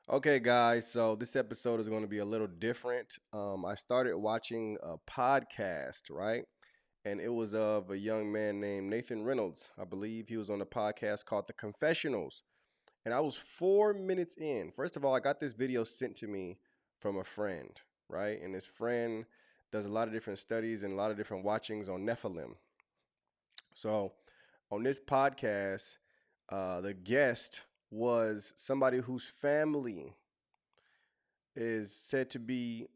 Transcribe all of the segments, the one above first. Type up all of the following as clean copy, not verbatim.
Okay, guys, so this episode is going to be a little different. I started watching a podcast, right? And it was of a young man named Nathan Reynolds. I believe he was on a podcast called The Confessionals. And I was 4 minutes in. First of all, I got this video sent to me from a friend, right? And this friend does a lot of different studies and a lot of different watchings on Nephilim. So on this podcast, the guest was somebody whose family is said to be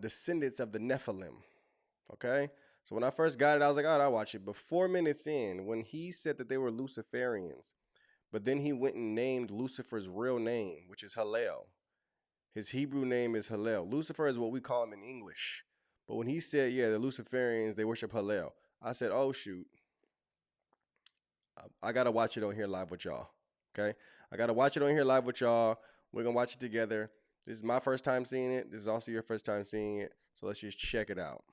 descendants of the Nephilim. Okay, so when I first got it, I was like, "Oh, I'll watch it." But 4 minutes in, when he said that they were Luciferians, but then he went and named Lucifer's real name, which is Hallel. His Hebrew name is Hallel. Lucifer is what we call him in English. But when he said, "Yeah, the Luciferians they worship Hallel," I said, "Oh shoot, I gotta watch it on here live with y'all." Okay, I gotta watch it on here live with y'all. We're gonna watch it together. This is my first time seeing it. This is also your first time seeing it. So let's just check it out.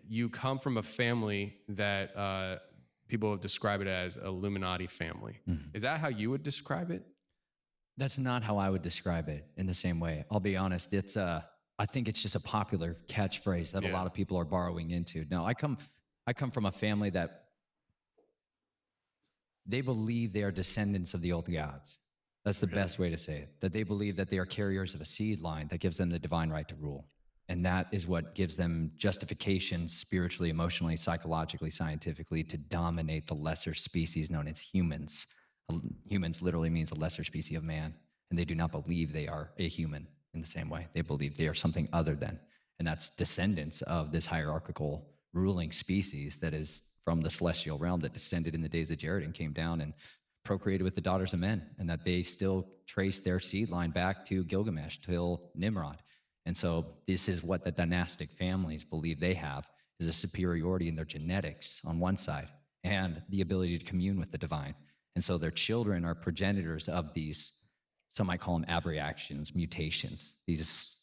You come from a family that people describe it as Illuminati family. Is that how you would describe it? That's not how I would describe it in the same way. I'll be honest. I think it's just a popular catchphrase that a lot of people are borrowing into. Now, I come from a family that they believe they are descendants of the old gods. That's the best way to say it. That they believe that they are carriers of a seed line that gives them the divine right to rule. And that is what gives them justification spiritually, emotionally, psychologically, scientifically to dominate the lesser species known as humans. Humans literally means a lesser species of man. And they do not believe they are a human in the same way. They believe they are something other than. And that's descendants of this hierarchical ruling species that is from the celestial realm that descended in the days of Jared and came down and procreated with the daughters of men, and that they still trace their seed line back to Gilgamesh, till Nimrod. And so this is what the dynastic families believe they have, is a superiority in their genetics on one side and the ability to commune with the divine. And so their children are progenitors of these, some might call them abreactions, mutations, these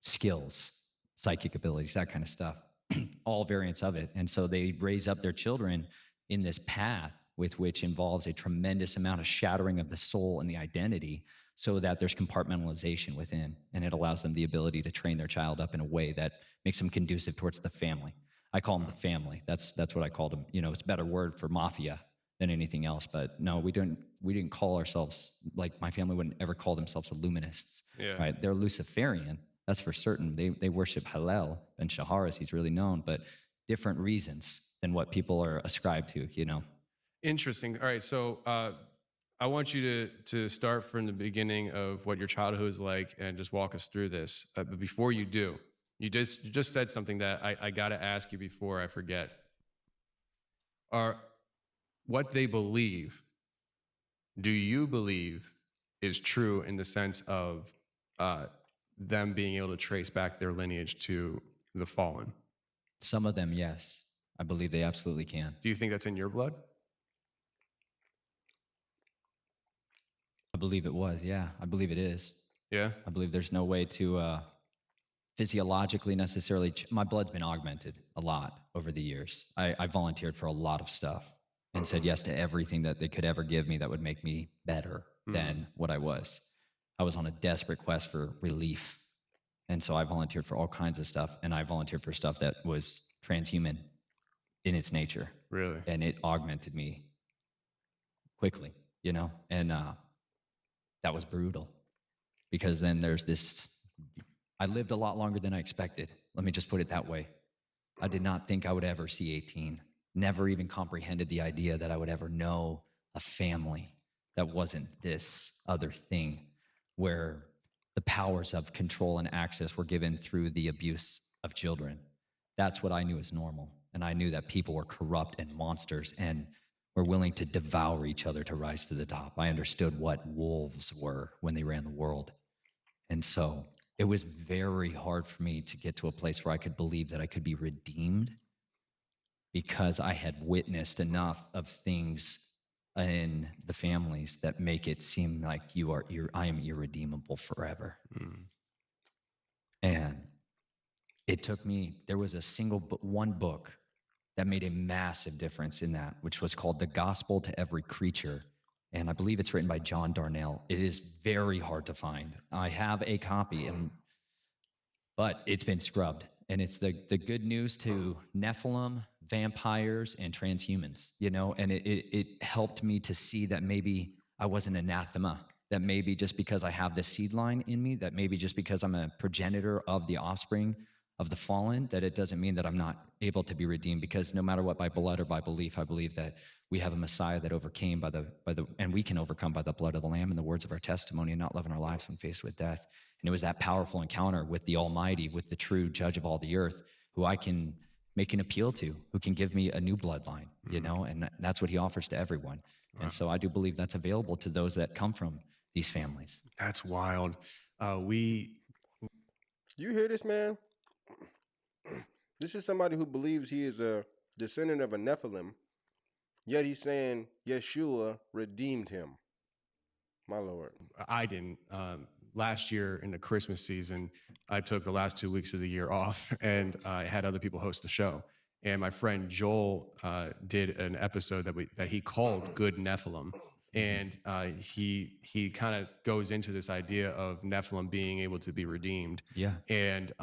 skills, psychic abilities, that kind of stuff, all variants of it. And so they raise up their children in this path with which involves a tremendous amount of shattering of the soul and the identity, so that there's compartmentalization within, and it allows them the ability to train their child up in a way that makes them conducive towards the family. I call them the family. That's what I called them. You know, it's a better word for mafia than anything else. But no, we didn't call ourselves, like, my family wouldn't ever call themselves Illuminists. Yeah. Right? They're Luciferian. That's for certain. They worship Hallel and Shahar, as he's really known, but different reasons than what people are ascribed to. You know. Interesting. All right, so I want you to start from the beginning of what your childhood was like and just walk us through this. But before you do, you just said something that I got to ask you before I forget. Are what they believe, do you believe is true in the sense of them being able to trace back their lineage to the fallen? Some of them, yes. I believe they absolutely can. Do you think that's in your blood? I believe it was, yeah. I believe it is. Yeah. I believe there's no way to physiologically necessarily. My blood's been augmented a lot over the years. I volunteered for a lot of stuff and said yes to everything that they could ever give me that would make me better than what I was. I was on a desperate quest for relief. And so I volunteered for all kinds of stuff, and I volunteered for stuff that was transhuman in its nature. Really? And it augmented me quickly, you know? And that was brutal, because then there's this, I lived a lot longer than I expected. Let me just put it that way. I did not think I would ever see 18. Never even comprehended the idea that I would ever know a family that wasn't this other thing, where the powers of control and access were given through the abuse of children. That's what I knew as normal. And I knew that people were corrupt and monsters and were willing to devour each other to rise to the top. I understood what wolves were when they ran the world. And so it was very hard for me to get to a place where I could believe that I could be redeemed, because I had witnessed enough of things in the families that make it seem like I am irredeemable forever. And it took me, there was one book that made a massive difference in that, which was called The Gospel to Every Creature and I believe it's written by John Darnell. It is very hard to find. I have a copy, but it's been scrubbed. And it's the good news to Nephilim, vampires, and transhumans, and it helped me to see that maybe I wasn't anathema, that maybe just because I have the seed line in me, that maybe just because I'm a progenitor of the offspring of the fallen, that it doesn't mean that I'm not able to be redeemed, because no matter what, by blood or by belief, I believe that we have a Messiah that overcame and we can overcome by the blood of the Lamb and the words of our testimony, and not living our lives when faced with death. And it was that powerful encounter with the Almighty, with the true judge of all the earth, who I can make an appeal to, who can give me a new bloodline, and that's what he offers to everyone. Wow. And so I do believe that's available to those that come from these families. That's wild. You hear this, man? This is somebody who believes he is a descendant of a Nephilim, yet he's saying Yeshua redeemed him. My Lord. I didn't. Last year in the Christmas season, I took the last 2 weeks of the year off, and I had other people host the show. And my friend Joel did an episode that he called "Good Nephilim," and he kind of goes into this idea of Nephilim being able to be redeemed. Yeah. And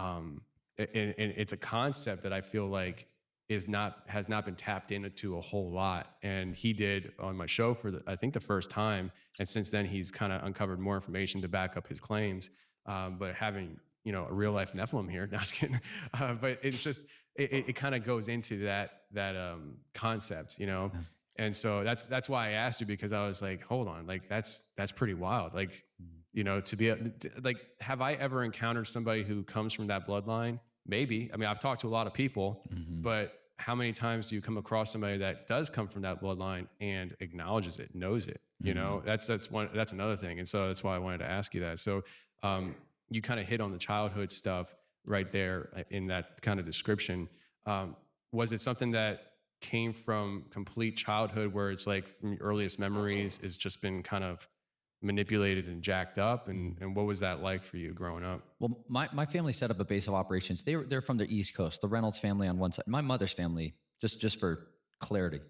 it's a concept that I feel like has not been tapped into a whole lot. And he did on my show for I think the first time. And since then he's kind of uncovered more information to back up his claims. But having, a real life Nephilim here, not just kidding. But it's just, it kind of goes into that concept, Yeah. And so that's why I asked you, because I was like, hold on, like that's pretty wild. Like, to be like, have I ever encountered somebody who comes from that bloodline? Maybe. I mean, I've talked to a lot of people, but how many times do you come across somebody that does come from that bloodline and acknowledges it, knows it? That's another thing. And so that's why I wanted to ask you that. So you kind of hit on the childhood stuff right there in that kind of description. Was it something that came from complete childhood, where it's like from your earliest memories it's just been kind of manipulated and jacked up, and what was that like for you growing up? Well, my family set up a base of operations. They're from the East Coast, the Reynolds family on one side. My mother's family, just for clarity,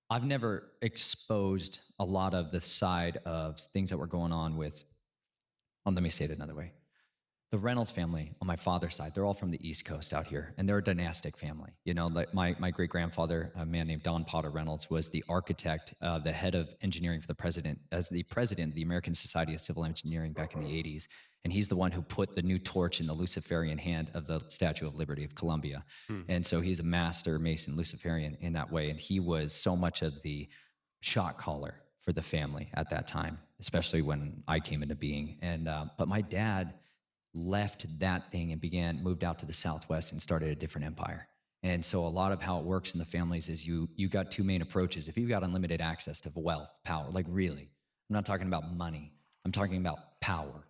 I've never exposed a lot of the side of things that were going on with, let me say it another way. The Reynolds family on my father's side, they're all from the East Coast out here, and they're a dynastic family. Like my great-grandfather, a man named Don Potter Reynolds, was the architect, the head of engineering for the president, as the president of the American Society of Civil Engineering back in the 80s. And he's the one who put the new torch in the Luciferian hand of the Statue of Liberty of Columbia. And so he's a master Mason Luciferian in that way. And he was so much of the shot caller for the family at that time, especially when I came into being. And but my dad left that thing and moved out to the Southwest and started a different empire. And so a lot of how it works in the families is you got two main approaches. If you've got unlimited access to wealth, power, like really, I'm not talking about money. I'm talking about power,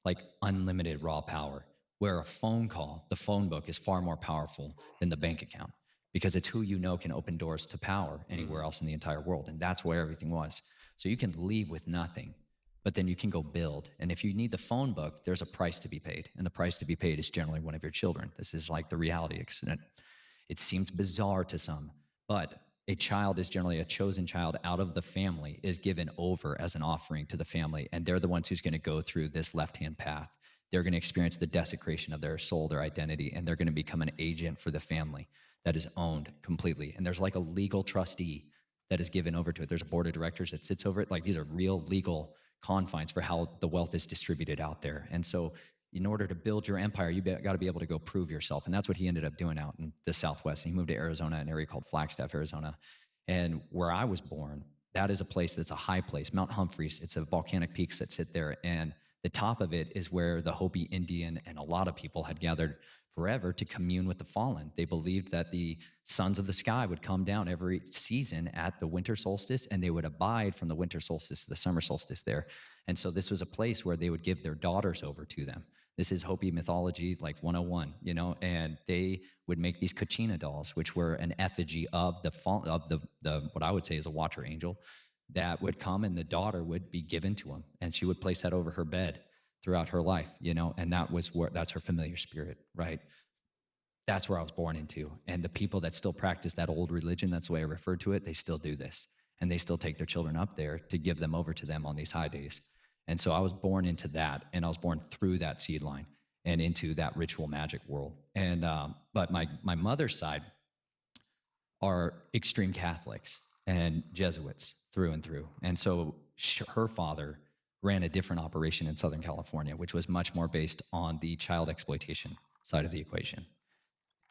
like unlimited raw power, where a phone call, the phone book, is far more powerful than the bank account, because it's who can open doors to power anywhere else in the entire world. And that's where everything was. So you can leave with nothing, but then you can go build. And if you need the phone book, there's a price to be paid. And the price to be paid is generally one of your children. This is like the reality. It seems bizarre to some, but a child is generally a chosen child out of the family, is given over as an offering to the family. And they're the ones who's going to go through this left-hand path. They're going to experience the desecration of their soul, their identity, and they're going to become an agent for the family that is owned completely. And there's like a legal trustee that is given over to it. There's a board of directors that sits over it. Like, these are real legal confines for how the wealth is distributed out there. And so in order to build your empire, you got to be able to go prove yourself. And that's what he ended up doing out in the Southwest. And he moved to Arizona, an area called Flagstaff, Arizona. And where I was born, that is a place that's a high place, Mount Humphreys. It's a volcanic peaks that sit there. And the top of it is where the Hopi Indian and a lot of people had gathered forever to commune with the fallen. They believed that the sons of the sky would come down every season at the winter solstice, and they would abide from the winter solstice to the summer solstice there. And so this was a place where they would give their daughters over to them. This is Hopi mythology, like 101, and they would make these Kachina dolls, which were an effigy of the what I would say is a watcher angel that would come, and the daughter would be given to him, and she would place that over her bed throughout her life, and that's her familiar spirit, right? That's where I was born into. And the people that still practice that old religion, that's the way I refer to it, they still do this. and they still take their children up there to give them over to them on these high days. And so I was born into that, and I was born through that seed line and into that ritual magic world. And but my mother's side are extreme Catholics and Jesuits through and through. And so her father ran a different operation in Southern California, which was much more based on the child exploitation side of the equation.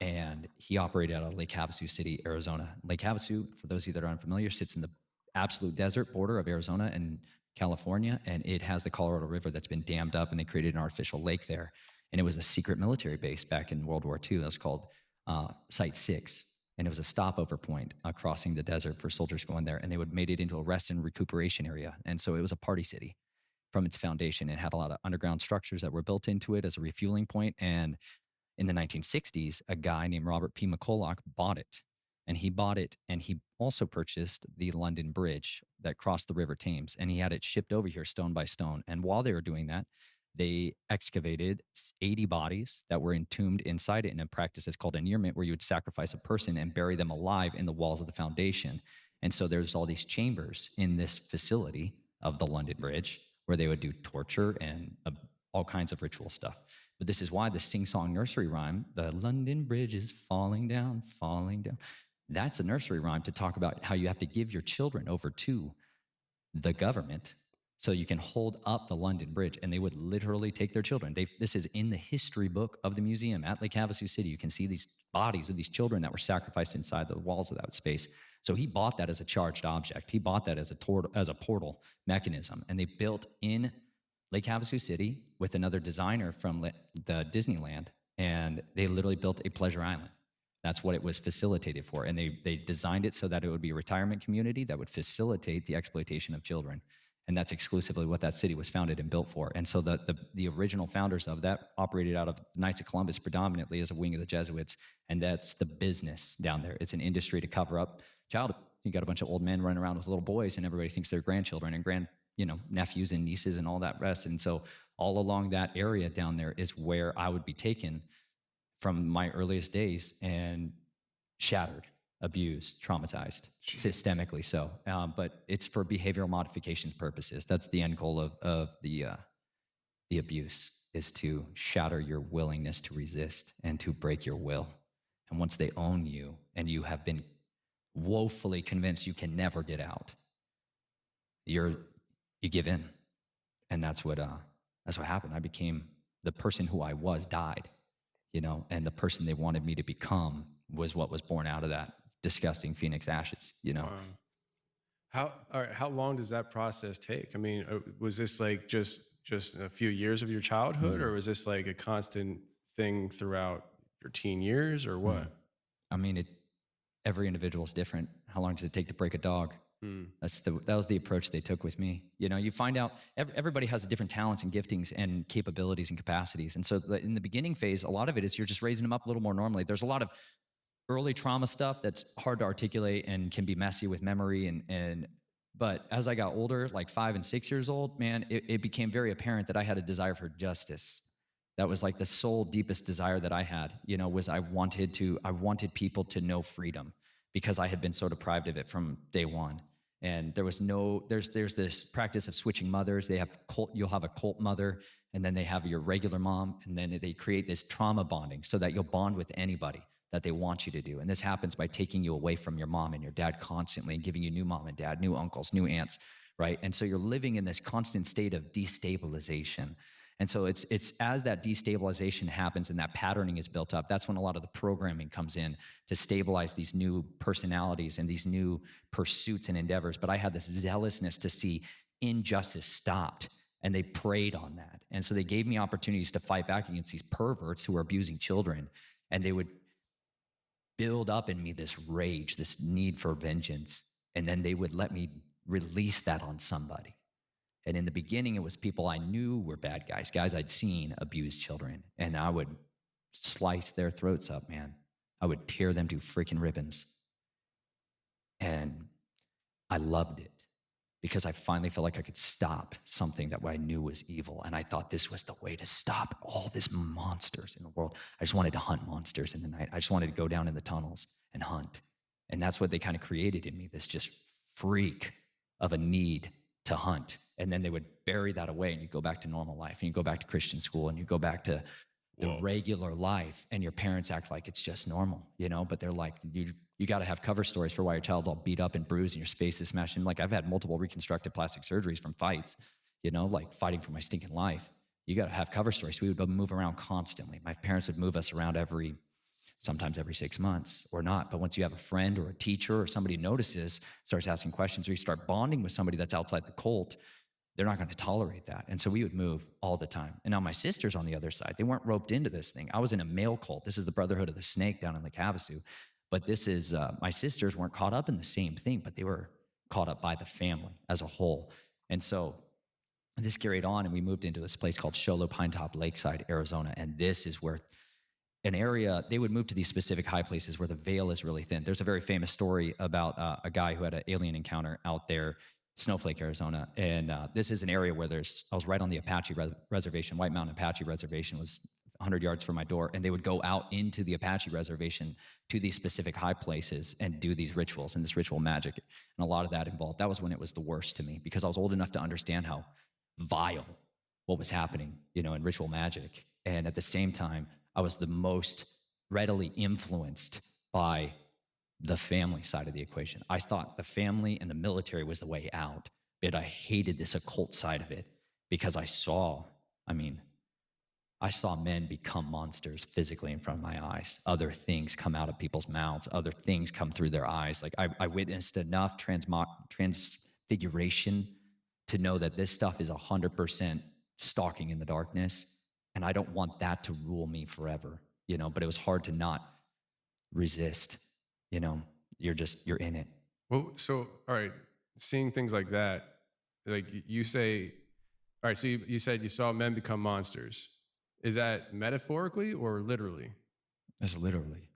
And he operated out of Lake Havasu City, Arizona. Lake Havasu, for those of you that are unfamiliar, sits in the absolute desert border of Arizona and California, and it has the Colorado River that's been dammed up, and they created an artificial lake there. And it was a secret military base back in World War II. That was called Site 6. And it was a stopover point crossing the desert for soldiers going there. And they would made it into a rest and recuperation area. And so it was a party city from its foundation. It had a lot of underground structures that were built into it as a refueling point. And in the 1960s, a guy named Robert P. McCulloch bought it. And he bought it, and he also purchased the London Bridge that crossed the River Thames. And he had it shipped over here stone by stone. And while they were doing that, they excavated 80 bodies that were entombed inside it in a practice that's called annulment, where you would sacrifice a person and bury them alive in the walls of the foundation. And so there's all these chambers in this facility of the London Bridge where they would do torture and all kinds of ritual stuff. But this is why the sing-song nursery rhyme, the London Bridge is falling down, falling down. That's a nursery rhyme to talk about how you have to give your children over to the government so you can hold up the London Bridge. And they would literally take their children. This is in the history book of the museum at Lake Havasu City. You can see these bodies of these children that were sacrificed inside the walls of that space. So he bought that as a charged object. He bought that as a portal mechanism. And they built in Lake Havasu City with another designer from the Disneyland. And they literally built a pleasure island. That's what it was facilitated for. And they designed it so that it would be a retirement community that would facilitate the exploitation of children. And that's exclusively what that city was founded and built for. And so the original founders of that operated out of Knights of Columbus predominantly as a wing of the Jesuits. And that's the business down there. It's an industry to cover up child. You got a bunch of old men running around with little boys, and everybody thinks they're grandchildren and nephews and nieces and all that rest. And so all along that area down there is where I would be taken from my earliest days and shattered, abused, traumatized, systemically so. But it's for behavioral modification purposes. That's the end goal of the abuse, is to shatter your willingness to resist and to break your will. And once they own you and you have been woefully convinced you can never get out, you give in. And that's what happened. I became the person who I was, died, and the person they wanted me to become was what was born out of that disgusting Phoenix ashes, Wow. How long does that process take? I mean, was this like just a few years of your childhood, or was this like a constant thing throughout your teen years, or what? I mean, every individual is different. How long does it take to break a dog? That was the approach they took with me. You find out everybody has different talents and giftings and capabilities and capacities. And so in the beginning phase, a lot of it is you're just raising them up a little more normally. There's a lot of early trauma stuff that's hard to articulate and can be messy with memory. But as I got older, like 5 and 6 years old, man, it became very apparent that I had a desire for justice. That was like the sole deepest desire that I had, was I wanted people to know freedom, because I had been so deprived of it from day one. And there's this practice of switching mothers. You'll have a cult mother, and then they have your regular mom, and then they create this trauma bonding so that you'll bond with anybody that they want you to do. And this happens by taking you away from your mom and your dad constantly and giving you new mom and dad, new uncles, new aunts, right? And so you're living in this constant state of destabilization. And so it's as that destabilization happens and that patterning is built up, that's when a lot of the programming comes in to stabilize these new personalities and these new pursuits and endeavors. But I had this zealousness to see injustice stopped, and they preyed on that. And so they gave me opportunities to fight back against these perverts who were abusing children, and they would build up in me this rage, this need for vengeance, and then they would let me release that on somebody. And in the beginning, it was people I knew were bad guys I'd seen abuse children. And I would slice their throats up, man. I would tear them to freaking ribbons. And I loved it because I finally felt like I could stop something that I knew was evil. And I thought this was the way to stop all these monsters in the world. I just wanted to hunt monsters in the night. I just wanted to go down in the tunnels and hunt. And that's what they kind of created in me, this just freak of a need to hunt. And then they would bury that away, and you go back to normal life, and you go back to Christian school, and you go back to the regular life, and your parents act like it's just normal, but they're like, you got to have cover stories for why your child's all beat up and bruised and your face is smashed. And like, I've had multiple reconstructive plastic surgeries from fights, like fighting for my stinking life. You got to have cover stories. We would move around constantly. My parents would move us around sometimes every 6 months or not. But once you have a friend or a teacher or somebody notices, starts asking questions, or you start bonding with somebody that's outside the cult, they're not going to tolerate that. And so we would move all the time. And now my sisters on the other side, they weren't roped into this thing. I was in a male cult. This is the Brotherhood of the Snake down in Lake Havasu. But this is, my sisters weren't caught up in the same thing, but they were caught up by the family as a whole. And so this carried on, and we moved into this place called Sholo Pinetop Lakeside, Arizona. And this is where an area, they would move to these specific high places where the veil is really thin. There's a very famous story about a guy who had an alien encounter out there, Snowflake, Arizona. And this is an area where I was right on the Apache reservation. White Mountain Apache Reservation was 100 yards from my door. And they would go out into the Apache reservation to these specific high places and do these rituals and this ritual magic. And a lot of that involved. That was when it was the worst to me, because I was old enough to understand how vile what was happening, in ritual magic. And at the same time, I was the most readily influenced by the family side of the equation. I thought the family and the military was the way out, but I hated this occult side of it because I saw men become monsters physically in front of my eyes. Other things come out of people's mouths. Other things come through their eyes. Like I witnessed enough transfiguration to know that this stuff is 100% stalking in the darkness. And I don't want that to rule me forever, but it was hard to not resist, you're in it. Well, so, all right, seeing things like that, like you say, all right, so you said you saw men become monsters. Is that metaphorically or literally? It's literally.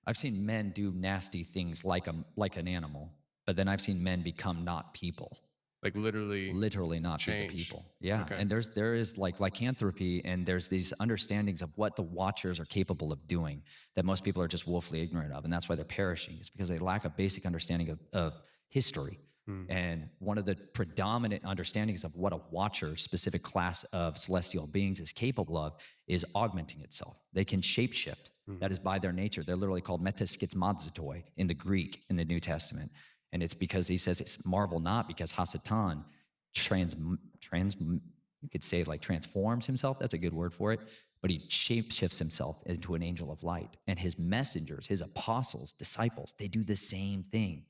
I've seen men do nasty things like an animal, but then I've seen men become not people. Like literally not be the people. Yeah. Okay. And there is like lycanthropy, and there's these understandings of what the watchers are capable of doing that most people are just woefully ignorant of. And that's why they're perishing. It's because they lack a basic understanding of history. And one of the predominant understandings of what a watcher, specific class of celestial beings, is capable of is augmenting itself. They can shapeshift. That is by their nature. They're literally called metaschizmadzotoi in the Greek in the New Testament. And it's because he says it's marvel not, because Hasatan you could say like transforms himself. That's a good word for it. But he shapeshifts himself into an angel of light. And his messengers, his apostles, disciples, they do the same thing.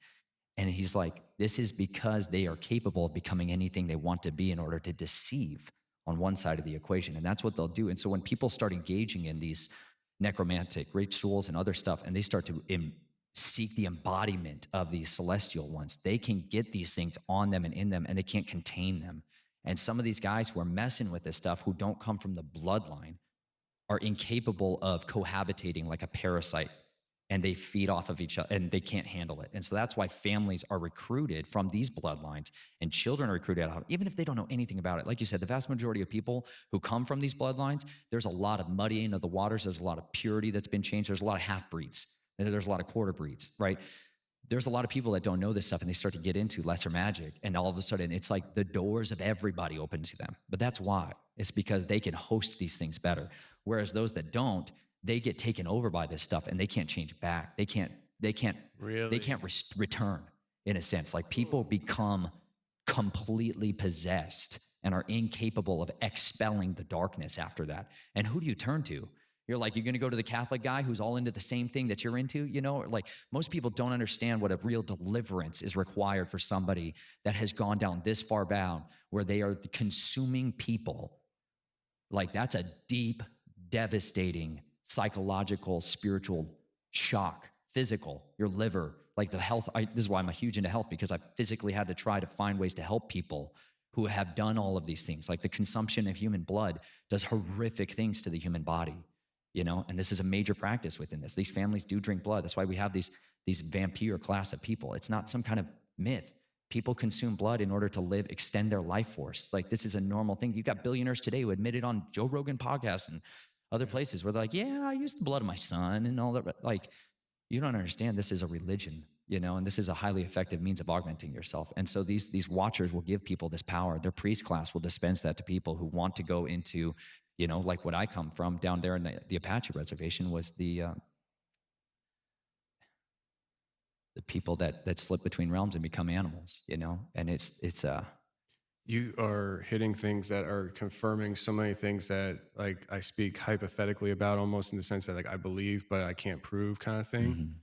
And he's like, this is because they are capable of becoming anything they want to be in order to deceive on one side of the equation. And that's what they'll do. And so when people start engaging in these necromantic rituals and other stuff, and they start to seek the embodiment of these celestial ones, they can get these things on them and in them, and they can't contain them. And some of these guys who are messing with this stuff, who don't come from the bloodline, are incapable of cohabitating like a parasite, and they feed off of each other, and they can't handle it. And so that's why families are recruited from these bloodlines, and children are recruited out, even if they don't know anything about it. Like you said, the vast majority of people who come from these bloodlines, there's a lot of muddying of the waters. There's a lot of purity that's been changed. There's a lot of half-breeds. There's a lot of quarter breeds, right? There's a lot of people that don't know this stuff, and they start to get into lesser magic, and all of a sudden it's like the doors of everybody open to them. But that's why. It's because they can host these things better. Whereas those that don't, they get taken over by this stuff, and they can't change back. They can't return, in a sense. Like, people become completely possessed and are incapable of expelling the darkness after that. And who do you turn to? You're going to go to the Catholic guy who's all into the same thing that you're into, Like, most people don't understand what a real deliverance is required for somebody that has gone down this far down, where they are consuming people. Like, that's a deep, devastating psychological, spiritual shock, physical, your liver, like the health. This is why I'm huge into health, because I've physically had to try to find ways to help people who have done all of these things. Like, the consumption of human blood does horrific things to the human body. And this is a major practice within this. These families do drink blood. That's why we have these vampire class of people. It's not some kind of myth. People consume blood in order to extend their life force. Like, this is a normal thing. You've got billionaires today who admit it on Joe Rogan podcasts and other places, where they're like, yeah, I used the blood of my son and all that. Like, you don't understand. This is a religion. and this is a highly effective means of augmenting yourself. And so these watchers will give people this power. Their priest class will dispense that to people who want to go into, like what I come from down there in the Apache reservation was the people that slip between realms and become animals, and it's You are hitting things that are confirming so many things that like I speak hypothetically about, almost in the sense that like I believe but I can't prove kind of thing.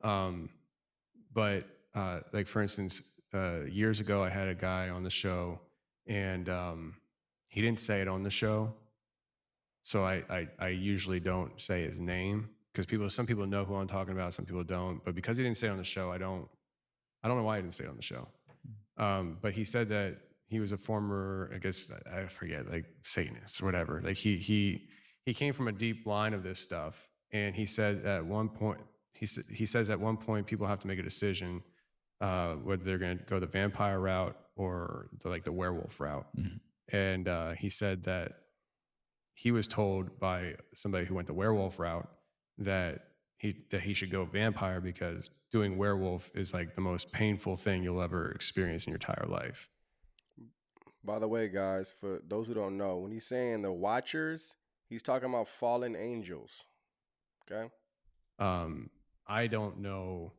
Um, but like for instance, years ago I had a guy on the show, and he didn't say it on the show, so I usually don't say his name because some people know who I'm talking about, some people don't. But because he didn't say it on the show, I don't know why he didn't say it on the show. But he said that he was a former, I guess I forget, like Satanist or whatever. Like he came from a deep line of this stuff, and he said at one point he says at one point people have to make a decision whether they're going to go the vampire route or the werewolf route. And he said that he was told by somebody who went the werewolf route that he should go vampire because doing werewolf is like the most painful thing you'll ever experience in your entire life. By the way, guys, for those who don't know, when he's saying the Watchers, he's talking about fallen angels. Okay. I don't know.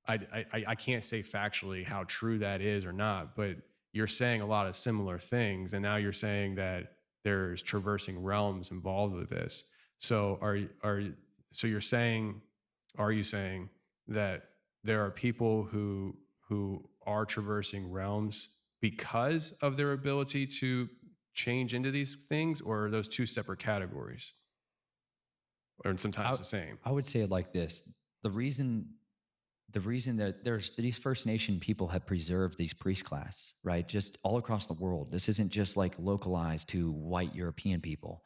I can't say factually how true that is or not, but you're saying a lot of similar things, and now you're saying that there's traversing realms involved with this. So so you're saying, are you saying that there are people who are traversing realms because of their ability to change into these things, or are those two separate categories, or sometimes the same? I would say it like this: the reason that there's these First Nation people have preserved these priest class, right? Just all across the world. This isn't just like localized to white European people.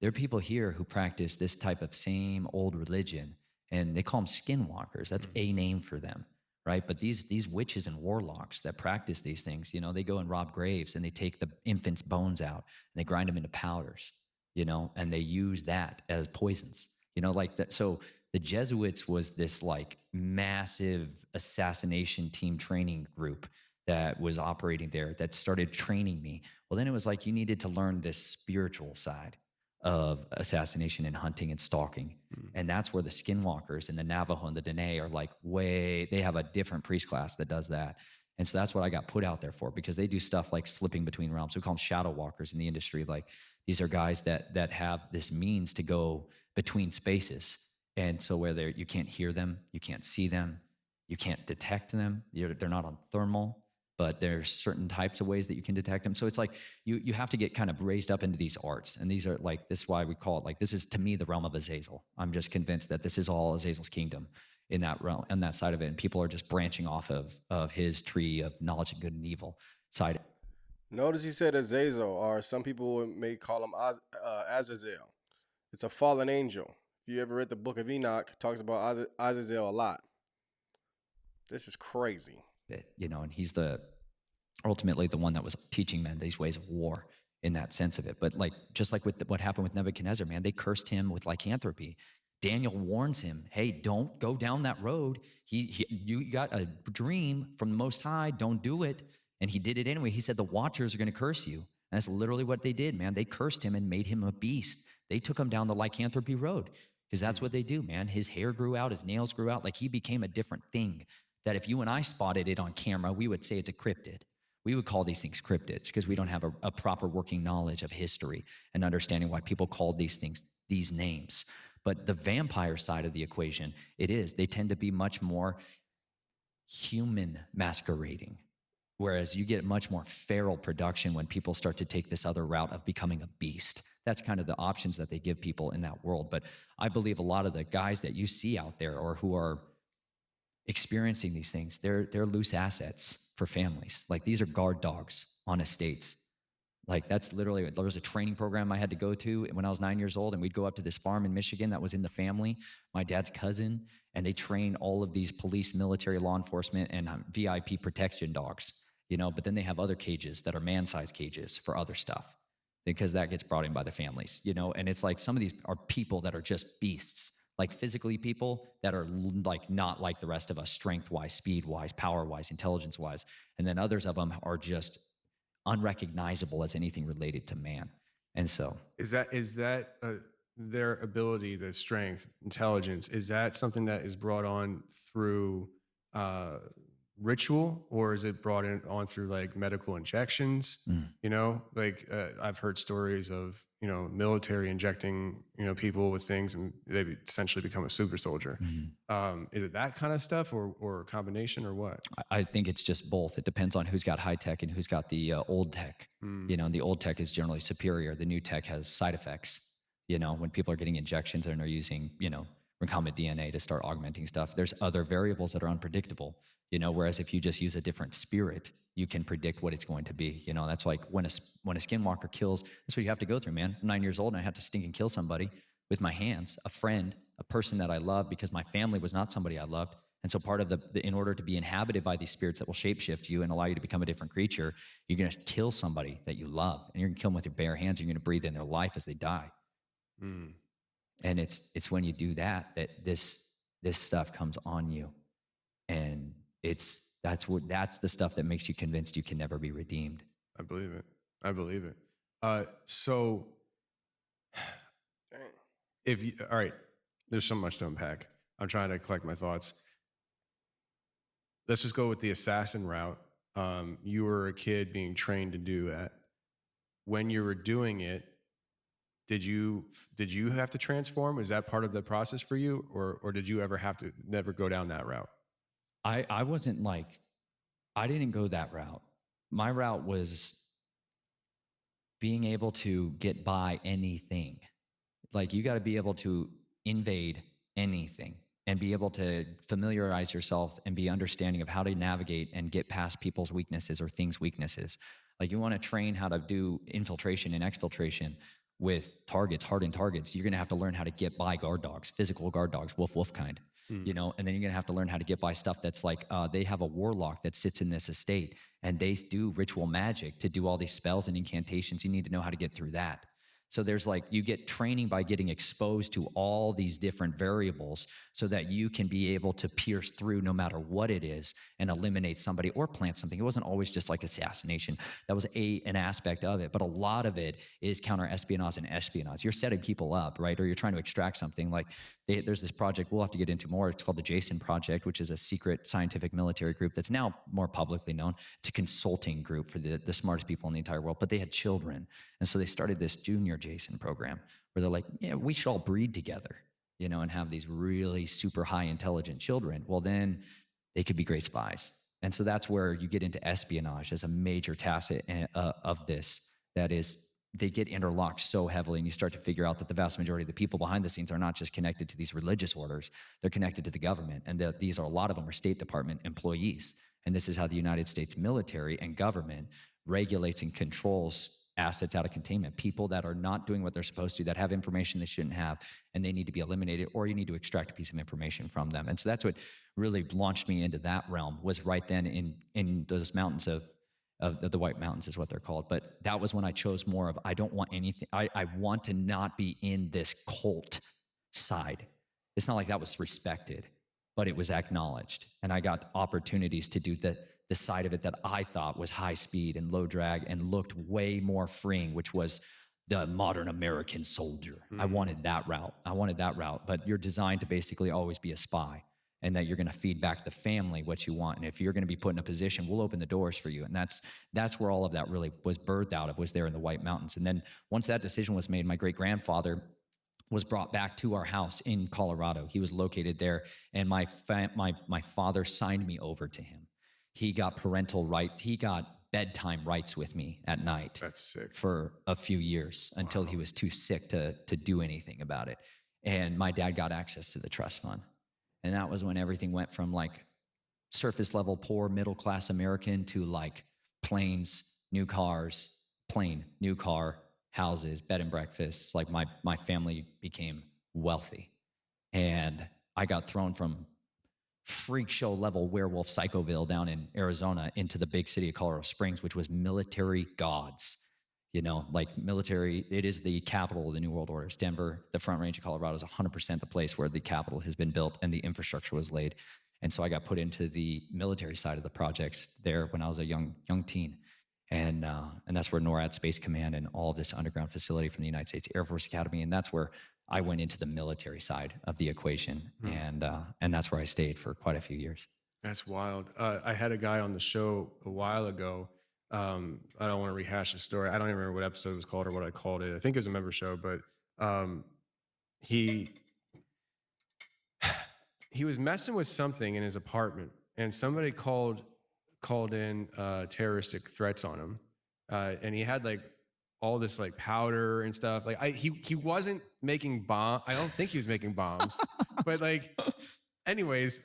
There are people here who practice this type of same old religion, and they call them skinwalkers. That's a name for them, right? But these witches and warlocks that practice these things, they go and rob graves, and they take the infants' bones out and they grind them into powders, and they use that as poisons, like that. So the Jesuits was this like massive assassination team training group that was operating there that started training me. Well, then it was like you needed to learn this spiritual side of assassination and hunting and stalking. And that's where the skinwalkers and the Navajo and the Dene are like they have a different priest class that does that. And so that's what I got put out there for, because they do stuff like slipping between realms. We call them shadow walkers in the industry. Like these are guys that have this means to go between spaces. And so where you can't hear them, you can't see them, you can't detect them. They're not on thermal, but there's certain types of ways that you can detect them. So it's like you have to get kind of raised up into these arts. And these are like, this is why we call it like, this is to me the realm of Azazel. I'm just convinced that this is all Azazel's kingdom in that realm, on that side of it. And people are just branching off of his tree of knowledge of good and evil side. Notice he said Azazel, or some people may call him Azazel. It's a fallen angel. If you ever read the book of Enoch, it talks about Azazel a lot. This is crazy. And he's ultimately the one that was teaching men these ways of war in that sense of it. But like, just like with what happened with Nebuchadnezzar, man, they cursed him with lycanthropy. Daniel warns him, hey, don't go down that road. You got a dream from the Most High, don't do it. And he did it anyway. He said the watchers are going to curse you. And that's literally what they did, man. They cursed him and made him a beast. They took him down the lycanthropy road, because that's what they do, man. His hair grew out, his nails grew out. Like he became a different thing that if you and I spotted it on camera, we would say it's a cryptid. We would call these things cryptids because we don't have a proper working knowledge of history and understanding why people called these things these names. But the vampire side of the equation, they tend to be much more human masquerading, whereas you get much more feral production when people start to take this other route of becoming a beast. That's kind of the options that they give people in that world. But I believe a lot of the guys that you see out there, or who are experiencing these things, they're loose assets for families. Like these are guard dogs on estates. Like that's literally, there was a training program I had to go to when I was 9 years old, and we'd go up to this farm in Michigan that was in the family, my dad's cousin, and they train all of these police, military, law enforcement, and VIP protection dogs, but then they have other cages that are man-sized cages for other stuff, because that gets brought in by the families, and it's like some of these are people that are just beasts. like physically people that are like not like the rest of us, strength wise, speed wise, power wise, intelligence wise. And then others of them are just unrecognizable as anything related to man. And so Is that their ability, the strength, intelligence? Is that something that is brought on through uh, ritual, or is it brought on through like medical injections? You know, like I've heard stories of military injecting people with things, and they essentially become a super soldier. Is it that kind of stuff, or a combination, or what? I think it's just both. It depends on who's got high tech and who's got the old tech. And the old tech is generally superior. The new tech has side effects. When people are getting injections and are using, recombinant DNA to start augmenting stuff, there's other variables that are unpredictable. Whereas if you just use a different spirit, you can predict what it's going to be. That's like when a skinwalker kills. That's what you have to go through, man. I'm 9 years old and I had to stink and kill somebody with my hands, a friend, a person that I love, because my family was not somebody I loved. And so part of in order to be inhabited by these spirits that will shapeshift you and allow you to become a different creature, you're going to kill somebody that you love, and you're going to kill them with your bare hands. And you're going to breathe in their life as they die. And it's when you do that this stuff comes on you, and that's the stuff that makes you convinced you can never be redeemed. I believe it. I believe it. So all right, there's so much to unpack. I'm trying to collect my thoughts. Let's just go with the assassin route. You were a kid being trained to do that. When you were doing it, did you have to transform? Is that part of the process for you, or did you ever have to never go down that route? I wasn't like, I didn't go that route. My route was being able to get by anything. Like, you got to be able to invade anything and be able to familiarize yourself and be understanding of how to navigate and get past people's weaknesses or things' weaknesses. Like, you want to train how to do infiltration and exfiltration with targets, hardened targets. You're going to have to learn how to get by guard dogs, physical guard dogs, wolf kind. And then you're going to have to learn how to get by stuff that's like, they have a warlock that sits in this estate, and they do ritual magic to do all these spells and incantations. You need to know how to get through that. So there's like, you get training by getting exposed to all these different variables so that you can be able to pierce through no matter what it is and eliminate somebody or plant something. It wasn't always just like assassination. That was an aspect of it, but a lot of it is counter-espionage and espionage. You're setting people up, right? Or you're trying to extract something. Like, there's this project we'll have to get into more. It's called the Jason Project, which is a secret scientific military group that's now more publicly known. It's a consulting group for the smartest people in the entire world, but they had children. And so they started this junior Jason program where they're like, yeah, we should all breed together, and have these really super high intelligent children. Well, then they could be great spies. And so that's where you get into espionage as a major tacit of this. That is, they get interlocked so heavily, and you start to figure out that the vast majority of the people behind the scenes are not just connected to these religious orders, they're connected to the government. And these are, a lot of them are State Department employees. And this is how the United States military and government regulates and controls assets out of containment. People that are not doing what they're supposed to, that have information they shouldn't have, and they need to be eliminated, or you need to extract a piece of information from them. And so that's what really launched me into that realm, was right then in those mountains of the White Mountains is what they're called. But that was when I chose more of, I don't want anything. I want to not be in this cult side. It's not like that was respected, but it was acknowledged. And I got opportunities to do the side of it that I thought was high speed and low drag and looked way more freeing, which was the modern American soldier. I wanted that route. But you're designed to basically always be a spy, and that you're going to feed back the family what you want. And if you're going to be put in a position, we'll open the doors for you. And that's where all of that really was birthed out of, was there in the White Mountains. And then once that decision was made, my great grandfather was brought back to our house in Colorado. He was located there, and my father signed me over to him. He got parental rights. He got bedtime rights with me at night. That's sick. For a few years, until he was too sick to do anything about it. And my dad got access to the trust fund. And that was when everything went from like surface level, poor, middle class American to like planes, new cars, plane, new car, houses, bed and breakfasts. Like my family became wealthy. And I got thrown from freak show level werewolf Psychoville down in Arizona into the big city of Colorado Springs, which was military gods. You know, like military, it is the capital of the New World Order. It's Denver, the Front Range of Colorado is 100% the place where the capital has been built and the infrastructure was laid. And so I got put into the military side of the projects there when I was a young teen. And that's where NORAD Space Command and all of this underground facility from the United States Air Force Academy. And that's where I went into the military side of the equation. And that's where I stayed for quite a few years. That's wild. I had a guy on the show a while ago. I don't want to rehash the story. I don't even remember what episode it was called or what I called it. I think it was a member show, but he was messing with something in his apartment, and somebody called in terroristic threats on him, and he had like all this like powder and stuff. Like he wasn't making bomb. I don't think he was making bombs, but like, anyways,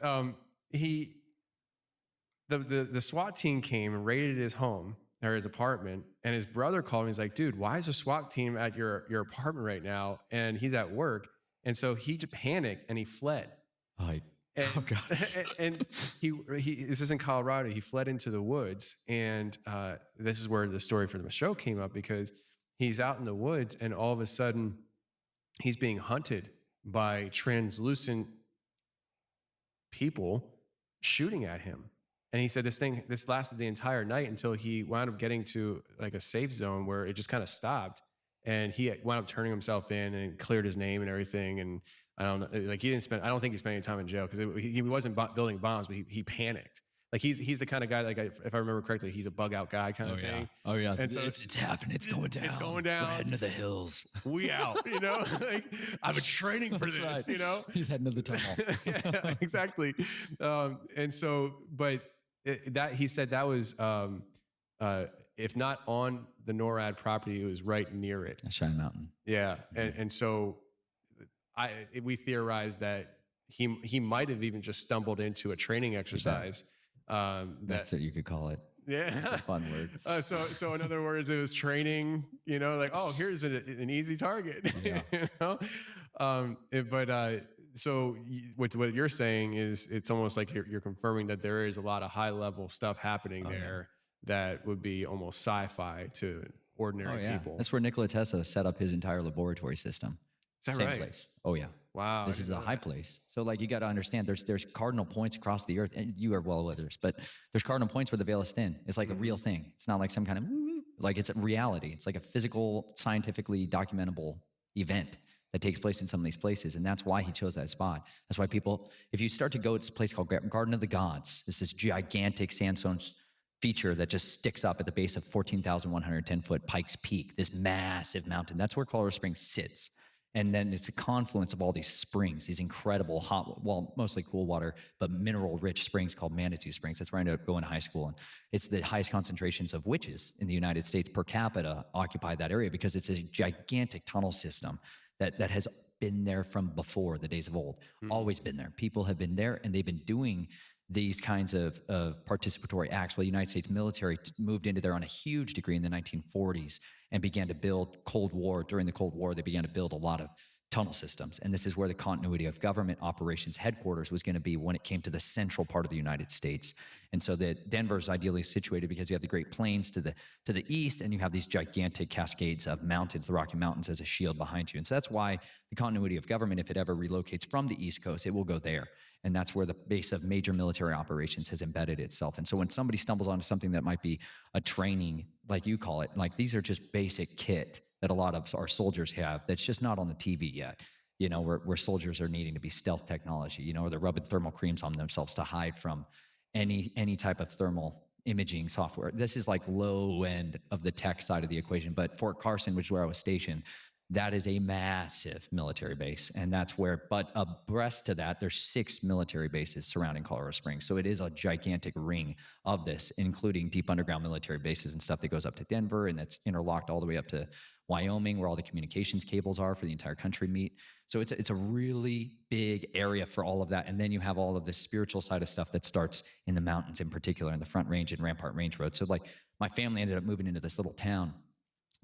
the SWAT team came and raided his home or his apartment, and his brother called me. He's like, dude, why is a SWAT team at your apartment right now? And he's at work. And so he just panicked and he fled. And, oh gosh. And he this is in Colorado. He fled into the woods. And this is where the story for the show came up, because he's out in the woods and all of a sudden he's being hunted by translucent people shooting at him. And he said this lasted the entire night until he wound up getting to like a safe zone where it just kind of stopped. And he wound up turning himself in and cleared his name and everything. And I don't know, like I don't think he spent any time in jail, because he wasn't building bombs, but he panicked. Like he's the kind of guy, like if I remember correctly, he's a bug out guy kind of thing. Oh yeah. And so it's happening. It's going down. It's going down. We're heading to the hills. We out, you know, like I've been training for this, right. You know, He's heading to the tunnel. Yeah, exactly. And so, but that he said that was, if not on the NORAD property, it was right near it. Cheyenne Mountain. Yeah. And so we theorized that he might have even just stumbled into a training exercise. That's what you could call it. Yeah. It's a fun word. So in other words, it was training, you know, like, oh, here's an easy target. Yeah. You know? So what you're saying is it's almost like you're confirming that there is a lot of high level stuff happening there that would be almost sci-fi to ordinary people. That's where Nikola Tesla set up his entire laboratory system. Is that Same right? place. Oh yeah. Wow. This is a high place. So like you got to understand there's cardinal points across the earth, and you are well aware of this, but there's cardinal points where the veil is thin. It's like a real thing. It's not like some kind of like, it's a reality. It's like a physical, scientifically documentable event that takes place in some of these places. And that's why he chose that spot. That's why people, if you start to go to this place called Garden of the Gods, it's this gigantic sandstone feature that just sticks up at the base of 14,110 foot Pikes Peak, this massive mountain. That's where Colorado Springs sits. And then it's a confluence of all these springs, these incredible hot, well, mostly cool water, but mineral-rich springs called Manitou Springs. That's where I ended up going to high school. And it's the highest concentrations of witches in the United States per capita occupy that area, because it's a gigantic tunnel system that has been there from before the days of old, always been there. People have been there, and they've been doing these kinds of participatory acts. Well, the United States military moved into there on a huge degree in the 1940s and began to build during the Cold War, they began to build a lot of tunnel systems. And this is where the continuity of government operations headquarters was going to be when it came to the central part of the United States. And so that Denver is ideally situated because you have the Great Plains to the east, and you have these gigantic cascades of mountains, the Rocky Mountains, as a shield behind you. And so that's why the continuity of government, if it ever relocates from the East Coast, it will go there. And that's where the base of major military operations has embedded itself. And so when somebody stumbles onto something that might be a training, like you call it, like these are just basic kit that a lot of our soldiers have that's just not on the TV yet, you know, where soldiers are needing to be stealth technology, you know, or they're rubbing thermal creams on themselves to hide from any type of thermal imaging software. This is like low end of the tech side of the equation. But Fort Carson, which is where I was stationed, that is a massive military base. And that's where, but abreast to that, there's 6 military bases surrounding Colorado Springs. So it is a gigantic ring of this, including deep underground military bases and stuff that goes up to Denver, and that's interlocked all the way up to Wyoming, where all the communications cables are for the entire country meet. So it's a really big area for all of that. And then you have all of the spiritual side of stuff that starts in the mountains, in particular in the Front Range and Rampart Range Road. So like my family ended up moving into this little town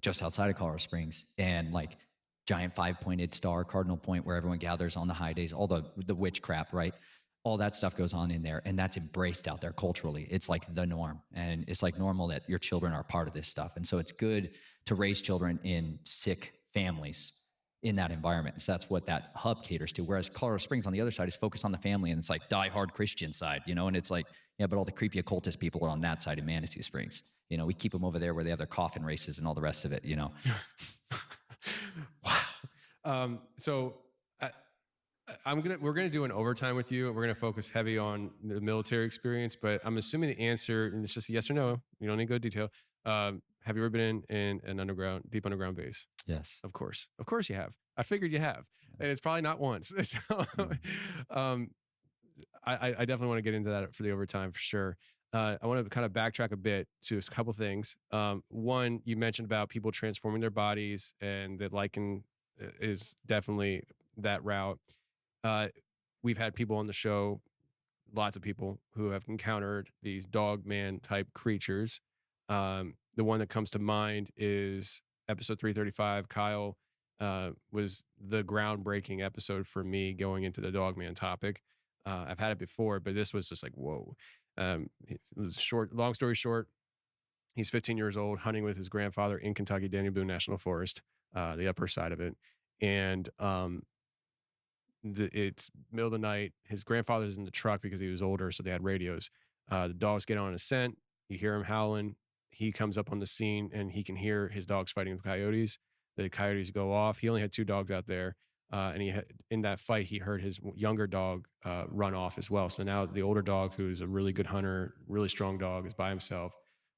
just outside of Colorado Springs, and like giant 5-pointed star, cardinal point, where everyone gathers on the high days, all the witch crap, right? All that stuff goes on in there, and that's embraced out there culturally. It's like the norm, and it's like normal that your children are part of this stuff. And so it's good to raise children in sick families in that environment. So that's what that hub caters to. Whereas Colorado Springs on the other side is focused on the family, and it's like die-hard Christian side, and it's like, yeah, but all the creepy occultist people are on that side in Manitou Springs. We keep them over there where they have their coffin races and all the rest of it. Wow. So we're gonna do an overtime with you. We're gonna focus heavy on the military experience, but I'm assuming the answer, and it's just a yes or no. You don't need to go into detail. Have you ever been in an deep underground base? Yes. Of course you have. I figured you have, and it's probably not once. So, I definitely want to get into that for the overtime for sure. I want to kind of backtrack a bit to a couple things. One, you mentioned about people transforming their bodies, and that lichen is definitely that route. We've had people on the show, lots of people who have encountered these dog man type creatures. The one that comes to mind is episode 335. Kyle was the groundbreaking episode for me going into the dog man topic. I've had it before, but this was just like, whoa. It was long story short, he's 15 years old, hunting with his grandfather in Kentucky, Daniel Boone National Forest, the upper side of it. And it's middle of the night. His grandfather's in the truck because he was older, so they had radios. The dogs get on a scent. You hear him howling. He comes up on the scene, and he can hear his dogs fighting with coyotes. The coyotes go off. He only had 2 dogs out there, and in that fight, he heard his younger dog run off as well. So now the older dog, who's a really good hunter, really strong dog, is by himself,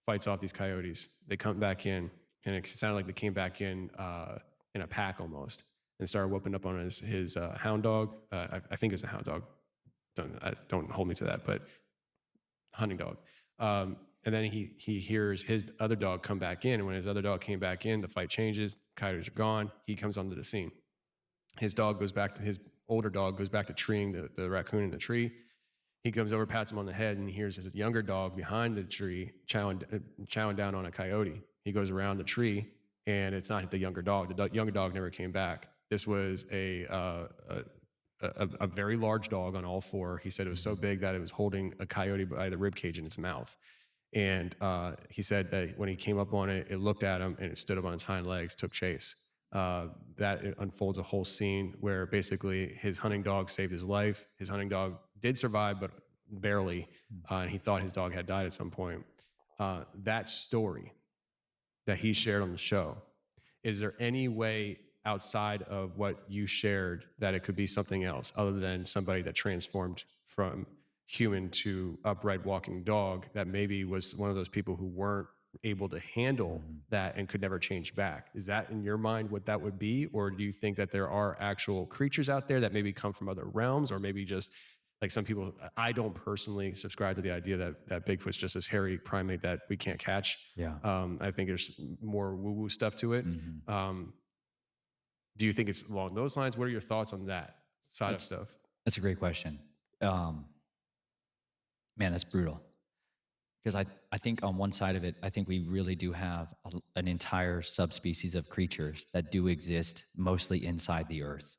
fights off these coyotes. They come back in, and it sounded like they came back in a pack almost, and started whooping up on his hound dog. I think it's a hound dog. Don't hold me to that, but hunting dog. And then he hears his other dog come back in. And when his other dog came back in, the fight changes. Coyotes are gone. He comes onto the scene. His older dog goes back to treeing the raccoon in the tree. He comes over, pats him on the head, and he hears his younger dog behind the tree chowing down on a coyote. He goes around the tree, and it's not the younger dog. The younger dog never came back. This was a very large dog on all 4. He said it was so big that it was holding a coyote by the rib cage in its mouth. And he said that when he came up on it, it looked at him, and it stood up on its hind legs, took chase. That unfolds a whole scene where basically his hunting dog saved his life. His hunting dog did survive, but barely. And he thought his dog had died at some point. That story that he shared on the show, is there any way outside of what you shared that it could be something else other than somebody that transformed from human to upright walking dog, that maybe was one of those people who weren't able to handle that and could never change back? Is that in your mind what that would be? Or do you think that there are actual creatures out there that maybe come from other realms, or maybe just like some people? I don't personally subscribe to the idea that Bigfoot's just this hairy primate that we can't catch. Yeah. I think there's more woo-woo stuff to it. Do you think it's along those lines? What are your thoughts on that side of stuff? That's a great question. Man, that's brutal. Because I think on one side of it, I think we really do have an entire subspecies of creatures that do exist mostly inside the earth,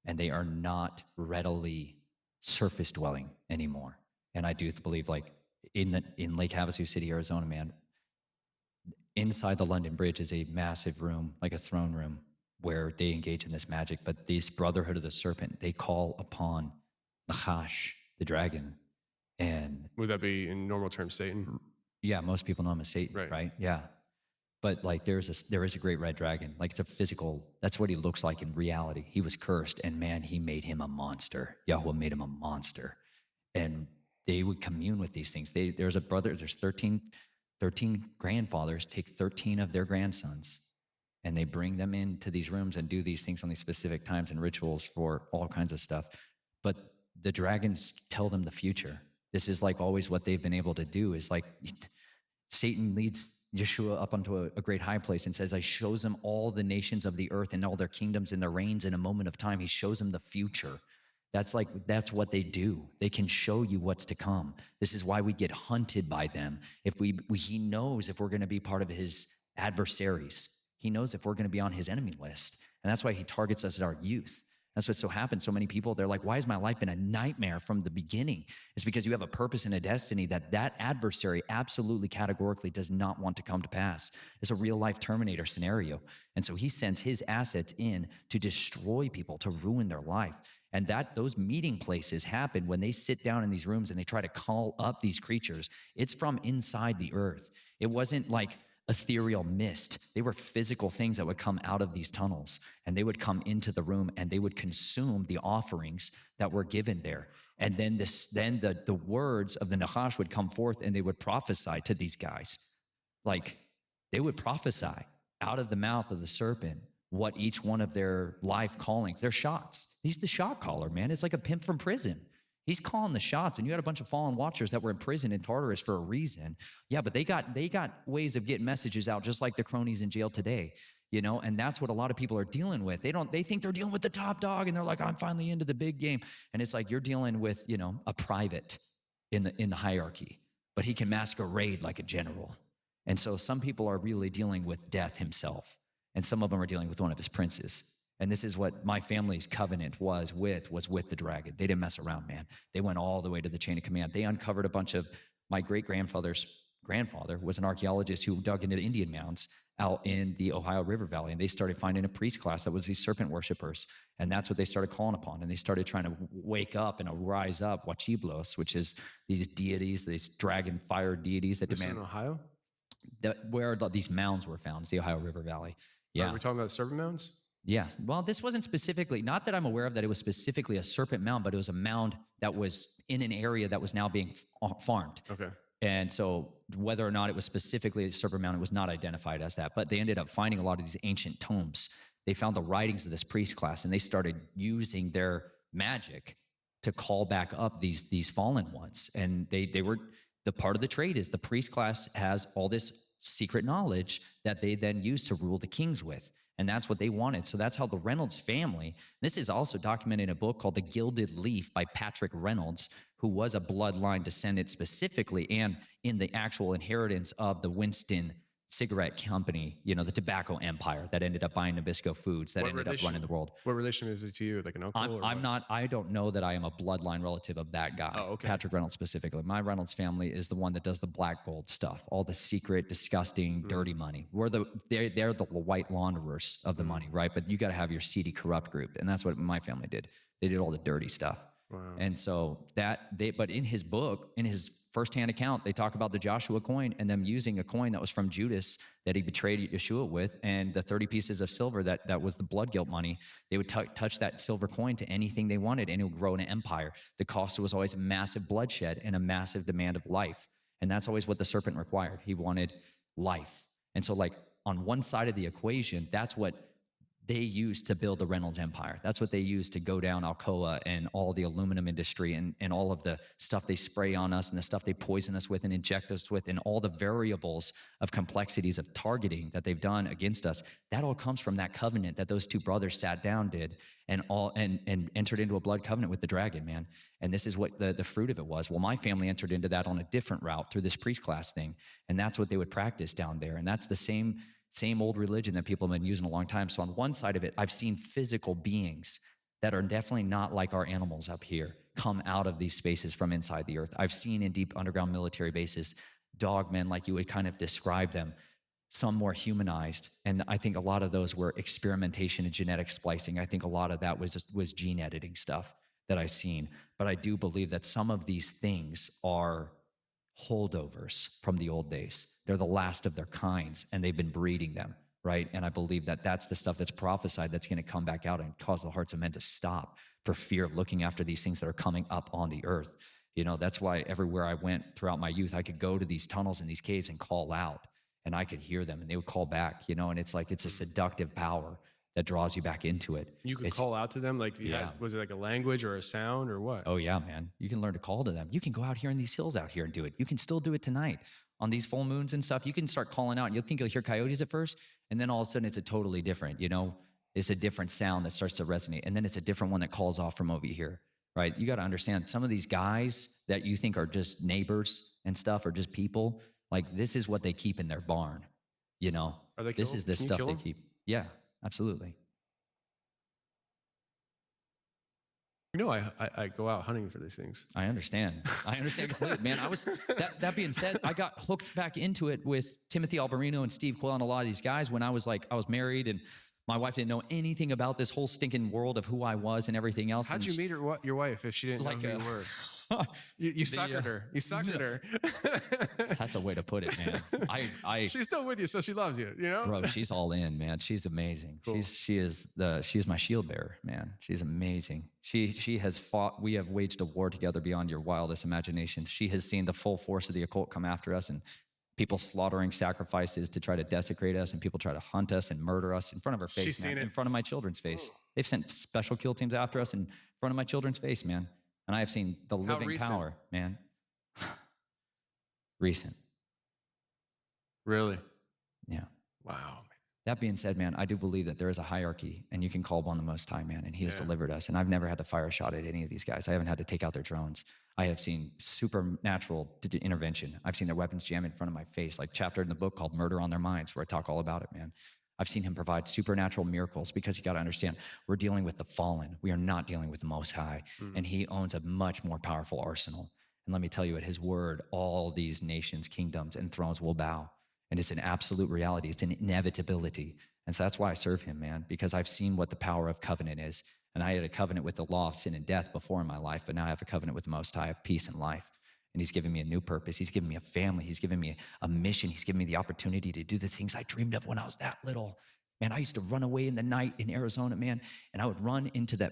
and they are not readily surface dwelling anymore. And I do believe, like in Lake Havasu City, Arizona, man, inside the London Bridge is a massive room, like a throne room, where they engage in this magic. But this Brotherhood of the Serpent, they call upon Nahash, the dragon. And would that be in normal terms Satan? Yeah, most people know him as Satan, right? Yeah. But like there is a great red dragon. Like it's a physical, that's what he looks like in reality. He was cursed, and man, he made him a monster. Yahweh made him a monster. And they would commune with these things. There's 13 grandfathers take 13 of their grandsons, and they bring them into these rooms and do these things on these specific times and rituals for all kinds of stuff. But the dragons tell them the future. This is like always what they've been able to do, is like Satan leads Yeshua up onto a great high place and says, I shows him all the nations of the earth and all their kingdoms and their reigns in a moment of time. He shows them the future. That's what they do. They can show you what's to come. This is why we get hunted by them. He knows if we're going to be part of his adversaries. He knows if we're going to be on his enemy list. And that's why he targets us at our youth. That's what's so happened. So many people, they're like, why has my life been a nightmare from the beginning? It's because you have a purpose and a destiny that adversary absolutely categorically does not want to come to pass. It's a real life Terminator scenario. And so he sends his assets in to destroy people, to ruin their life. And those meeting places happen when they sit down in these rooms and they try to call up these creatures. It's from inside the earth. It wasn't like ethereal mist. They were physical things that would come out of these tunnels, and they would come into the room and they would consume the offerings that were given there. And then the words of the Nachash would come forth, and they would prophesy to these guys. Like, they would prophesy out of the mouth of the serpent what each one of their life callings, their shots. He's the shot caller, man. It's like a pimp from prison. He's calling the shots, and you had a bunch of fallen watchers that were in prison in Tartarus for a reason. Yeah, but they got ways of getting messages out, just like the cronies in jail today, and that's what a lot of people are dealing with. They think they're dealing with the top dog, and they're like, I'm finally into the big game. And it's like you're dealing with, a private in the hierarchy, but he can masquerade like a general. And so some people are really dealing with death himself, and some of them are dealing with one of his princes. And this is what my family's covenant was with the dragon. They didn't mess around, man. They went all the way to the chain of command. They uncovered a bunch of my great-grandfather's grandfather was an archaeologist who dug into Indian mounds out in the Ohio River Valley. And they started finding a priest class that was these serpent worshipers. And that's what they started calling upon. And they started trying to wake up and rise up Huachiblos, which is these deities, these dragon fire deities that demand. In Ohio? Where these mounds were found, it's the Ohio River Valley. Yeah. We're talking about serpent mounds? Yeah. Well, this wasn't specifically, not that I'm aware of that it was specifically a serpent mound, but it was a mound that was in an area that was now being farmed. Okay. And so whether or not it was specifically a serpent mound, it was not identified as that. But they ended up finding a lot of these ancient tomes. They found the writings of this priest class, and they started using their magic to call back up these fallen ones. And they were, the part of the trade is the priest class has all this secret knowledge that they then use to rule the kings with. And that's what they wanted. So that's how the Reynolds family, this is also documented in a book called The Gilded Leaf by Patrick Reynolds, who was a bloodline descendant specifically and in the actual inheritance of the Winston cigarette company, the tobacco empire that ended up buying Nabisco Foods, that ended up running the world. What relation is it to you? Like an uncle? I don't know that I am a bloodline relative of that guy. Oh, okay. Patrick Reynolds specifically. My Reynolds family is the one that does the black gold stuff, all the secret, disgusting, dirty money. They're the white launderers of the money, right? But you got to have your seedy, corrupt group. And that's what my family did. They did all the dirty stuff. Wow. And so but in his book, in his firsthand account, they talk about the Joshua coin and them using a coin that was from Judas that he betrayed Yeshua with, and the 30 pieces of silver that was the blood guilt money. They would touch that silver coin to anything they wanted, and it would grow an empire. The cost was always massive bloodshed and a massive demand of life. And that's always what the serpent required. He wanted life. And so like on one side of the equation, that's what they used to build the Reynolds empire. That's what they used to go down Alcoa and all the aluminum industry and all of the stuff they spray on us and the stuff they poison us with and inject us with and all the variables of complexities of targeting that they've done against us. That all comes from that covenant that those two brothers sat down, did, and entered into a blood covenant with the dragon, man. And this is what the fruit of it was. Well, my family entered into that on a different route through this priest class thing. And that's what they would practice down there. And that's the same old religion that people have been using a long time. So on one side of it, I've seen physical beings that are definitely not like our animals up here come out of these spaces from inside the earth. I've seen in deep underground military bases, dogmen, like you would kind of describe them, some more humanized. And I think a lot of those were experimentation and genetic splicing. I think a lot of that was gene editing stuff that I've seen. But I do believe that some of these things are holdovers from the old days. They're the last of their kinds, and they've been breeding them, right? And I believe that that's the stuff that's prophesied that's going to come back out and cause the hearts of men to stop for fear of looking after these things that are coming up on the earth. That's why everywhere I went throughout my youth, I could go to these tunnels and these caves and call out, and I could hear them, and they would call back, and it's like it's a seductive power that draws you back into it. You could call out to them? Like, was it like a language or a sound or what? Oh, yeah, man. You can learn to call to them. You can go out here in these hills out here and do it. You can still do it tonight. On these full moons and stuff, you can start calling out, and you'll think you'll hear coyotes at first, and then all of a sudden it's a totally different, it's a different sound that starts to resonate, and then it's a different one that calls off from over here, right? You got to understand, some of these guys that you think are just neighbors and stuff or just people, like this is what they keep in their barn, Are they This is the stuff they keep. Yeah. Absolutely. I go out hunting for these things. I understand. I understand completely, man. That being said, I got hooked back into it with Timothy Alberino and Steve Quill and a lot of these guys when I was married and my wife didn't know anything about this whole stinking world of who I was and everything else. How'd you meet your wife if she didn't know who you were? You suckered her. You suckered her. That's a way to put it, man. She's still with you, so she loves you. You know, bro. She's all in, man. She's amazing. Cool. She is my shield bearer, man. She's amazing. She has fought. We have waged a war together beyond your wildest imagination. She has seen the full force of the occult come after us and people slaughtering sacrifices to try to desecrate us and people try to hunt us and murder us in front of her face. She's man, seen it in front of my children's face. They've sent special kill teams after us in front of my children's face, man. And I have seen the living power, man. Recent. Really? Yeah. Wow. Man. That being said, man, I do believe that there is a hierarchy and you can call upon the Most High, man, and he has delivered us. And I've never had to fire a shot at any of these guys. I haven't had to take out their drones. I have seen supernatural intervention. I've seen their weapons jam in front of my face, like chapter in the book called Murder on Their Minds, where I talk all about it, man. I've seen him provide supernatural miracles because you got to understand, we're dealing with the fallen. We are not dealing with the Most High. And he owns a much more powerful arsenal. And let me tell you, at his word, all these nations, kingdoms, and thrones will bow. And it's an absolute reality. It's an inevitability. And so that's why I serve him, man, because I've seen what the power of covenant is. And I had a covenant with the law of sin and death before in my life, but now I have a covenant with the Most High of peace and life. And he's given me a new purpose. He's given me a family. He's given me a mission. He's given me the opportunity to do the things I dreamed of when I was that little. Man, I used to run away in the night in Arizona, man, and I would run into the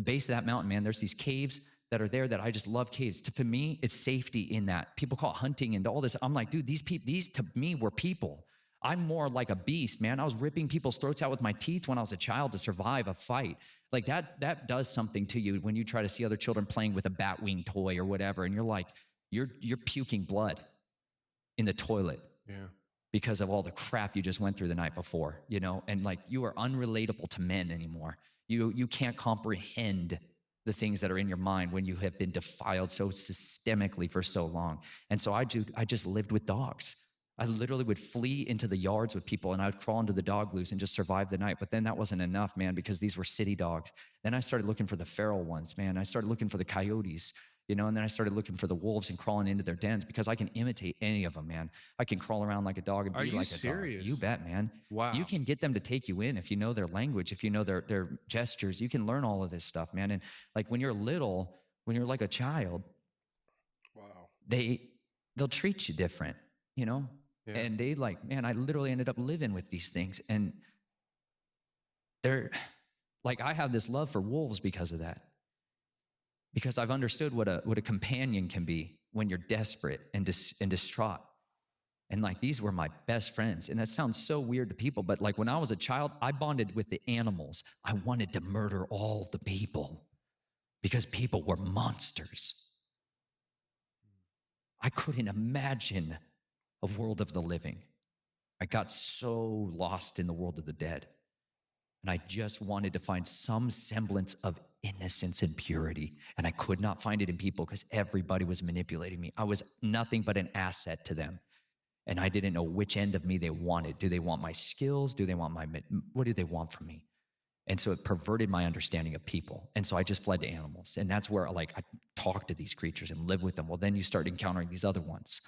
base of that mountain, man. There's these caves that are there that I just love caves. For me, it's safety in that. People call it hunting and all this. I'm like, dude, these to me were people. I'm more like a beast, man. I was ripping people's throats out with my teeth when I was a child to survive a fight. Like that does something to you when you try to see other children playing with a bat wing toy or whatever. And you're like, you're puking blood in the toilet. Yeah. Because of all the crap you just went through the night before, you know, and like you are unrelatable to men anymore. You can't comprehend the things that are in your mind when you have been defiled so systemically for so long. And so I just lived with dogs. I literally would flee into the yards with people and I would crawl into the dog loos and just survive the night. But then that wasn't enough, man, because these were city dogs. Then I started looking for the feral ones, man. I started looking for the coyotes, you know, and then I started looking for the wolves and crawling into their dens because I can imitate any of them, man. I can crawl around like a dog and be like a serious? dog. You bet, man. Wow. You can get them to take you in if you know their language, if you know their gestures. You can learn all of this stuff, man. And like when you're little, when you're like a child, wow, they'll treat you different, you know? Yeah. And they like, man, I literally ended up living with these things. And they're like, I have this love for wolves because of that. Because I've understood what a companion can be when you're desperate and distraught. And like, these were my best friends. And that sounds so weird to people, but like when I was a child, I bonded with the animals. I wanted to murder all the people because people were monsters. I couldn't imagine a world of the living. I got so lost in the world of the dead. And I just wanted to find some semblance of innocence and purity. And I could not find it in people because everybody was manipulating me. I was nothing but an asset to them. And I didn't know which end of me they wanted. Do they want my skills? Do they want what do they want from me? And so it perverted my understanding of people. And so I just fled to animals. And that's where I talk to these creatures and live with them. Well, then you start encountering these other ones,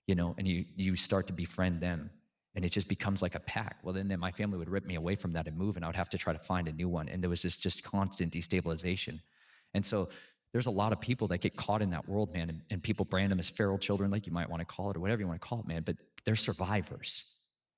you know, and you start to befriend them. And it just becomes like a pack. Well, then my family would rip me away from that and move, and I would have to try to find a new one. And there was this just constant destabilization. And so there's a lot of people that get caught in that world, man, and people brand them as feral children, like you might want to call it, or whatever you want to call it, man. But they're survivors.